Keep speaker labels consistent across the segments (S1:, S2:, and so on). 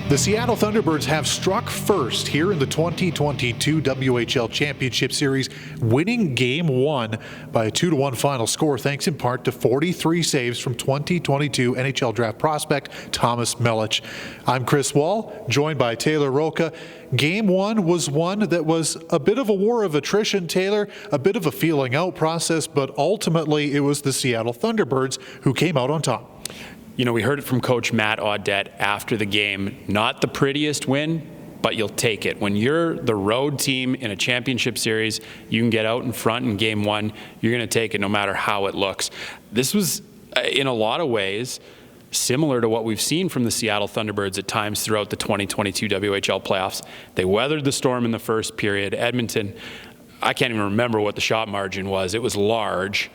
S1: The Seattle Thunderbirds have struck first here in the 2022 WHL Championship Series, winning Game 1 by a 2-1 final score, thanks in part to 43 saves from 2022 NHL draft prospect Thomas Millich. I'm Chris Wall, joined by Taylor Roca. Game 1 was one that was a bit of a war of attrition, Taylor, a bit of a feeling out process, but ultimately it was the Seattle Thunderbirds who came out on top.
S2: You know, we heard it from Coach Matt Audette after the game. Not the prettiest win, but you'll take it. When you're the road team in a championship series, you can get out in front in Game 1. You're going to take it no matter how it looks. This was, in a lot of ways, similar to what we've seen from the Seattle Thunderbirds at times throughout the 2022 WHL playoffs. They weathered the storm in the first period. Edmonton, I can't even remember what the shot margin was. It was large,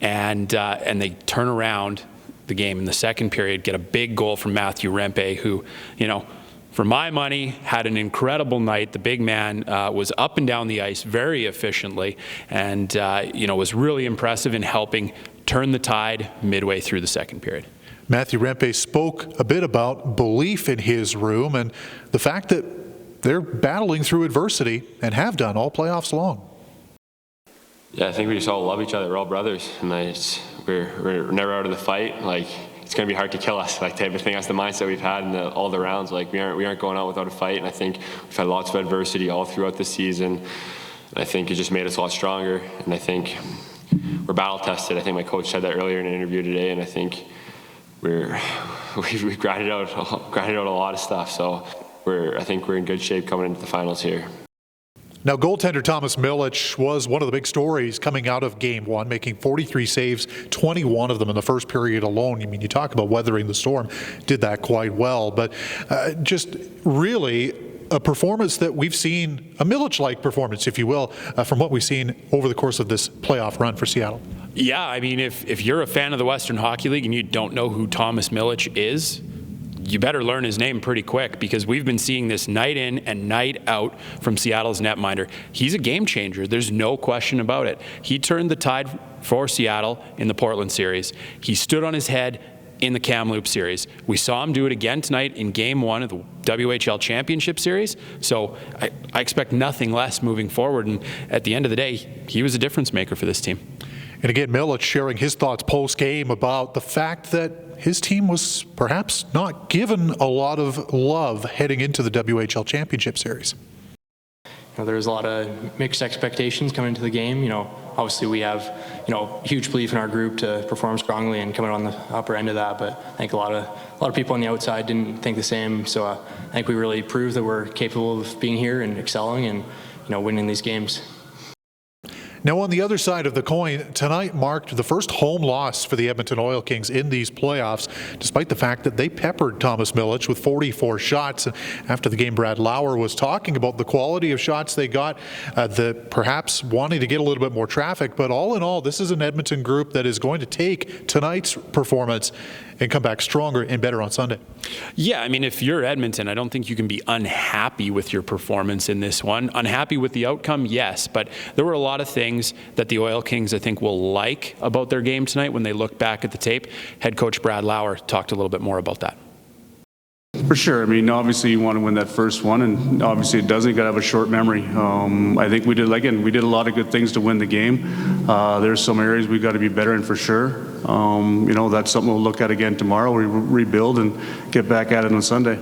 S2: and they turn around the game in the second period, get a big goal from Matthew Rempe, who, you know, for my money, had an incredible night. The big man was up and down the ice very efficiently, and you know, was really impressive in helping turn the tide midway through the second period.
S1: Matthew Rempe spoke a bit about belief in his room and the fact that they're battling through adversity and have done all playoffs long.
S3: Yeah, I think we just all love each other. We're all brothers, and we're never out of the fight. Like, it's going to be hard to kill us. Like, type of thing. That's the mindset we've had in all the rounds. Like, we aren't going out without a fight. And I think we've had lots of adversity all throughout the season. And I think it just made us a lot stronger. And I think we're battle tested. I think my coach said that earlier in an interview today. And I think we've grinded out a lot of stuff. So I think we're in good shape coming into the finals here.
S1: Now, goaltender Thomas Millich was one of the big stories coming out of Game 1, making 43 saves, 21 of them in the first period alone. I mean, you talk about weathering the storm, did that quite well. But just really a performance that we've seen, a Millich-like performance, if you will, from what we've seen over the course of this playoff run for Seattle.
S2: Yeah, I mean, if you're a fan of the Western Hockey League and you don't know who Thomas Millich is, you better learn his name pretty quick, because we've been seeing this night in and night out from Seattle's netminder. He's a game changer. There's no question about it. He turned the tide for Seattle in the Portland series. He stood on his head in the Kamloops series. We saw him do it again tonight in Game 1 of the WHL Championship Series. So I expect nothing less moving forward. And at the end of the day, he was a difference maker for this team.
S1: And again, Millich sharing his thoughts post-game about the fact that his team was perhaps not given a lot of love heading into the WHL Championship Series.
S4: You know, there was a lot of mixed expectations coming into the game. You know, obviously we have, you know, huge belief in our group to perform strongly and coming on the upper end of that. But I think a lot of people on the outside didn't think the same. So I think we really proved that we're capable of being here and excelling and, you know, winning these games.
S1: Now, on the other side of the coin, tonight marked the first home loss for the Edmonton Oil Kings in these playoffs, despite the fact that they peppered Thomas Millich with 44 shots. After the game, Brad Lauer was talking about the quality of shots they got, perhaps wanting to get a little bit more traffic. But all in all, this is an Edmonton group that is going to take tonight's performance and come back stronger and better on Sunday.
S2: Yeah, I mean, if you're Edmonton, I don't think you can be unhappy with your performance in this one. Unhappy with the outcome, yes, but there were a lot of things that the Oil Kings, I think, will like about their game tonight when they look back at the tape. Head coach Brad Lauer talked a little bit more about that.
S5: For sure. I mean, obviously you want to win that first one, and obviously it doesn't. You got to have a short memory. I think we did a lot of good things to win the game. There's some areas we got to be better in for sure. You know, that's something we'll look at again tomorrow. We rebuild and get back at it on Sunday.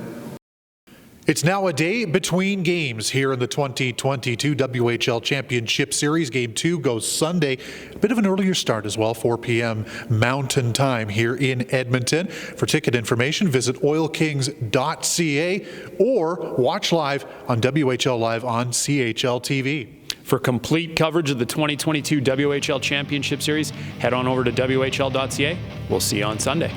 S1: It's now a day between games here in the 2022 WHL Championship Series. Game 2 goes Sunday. A bit of an earlier start as well, 4 p.m. Mountain Time here in Edmonton. For ticket information, visit oilkings.ca or watch live on WHL Live on CHL TV.
S2: For complete coverage of the 2022 WHL Championship Series, head on over to WHL.ca. We'll see you on Sunday.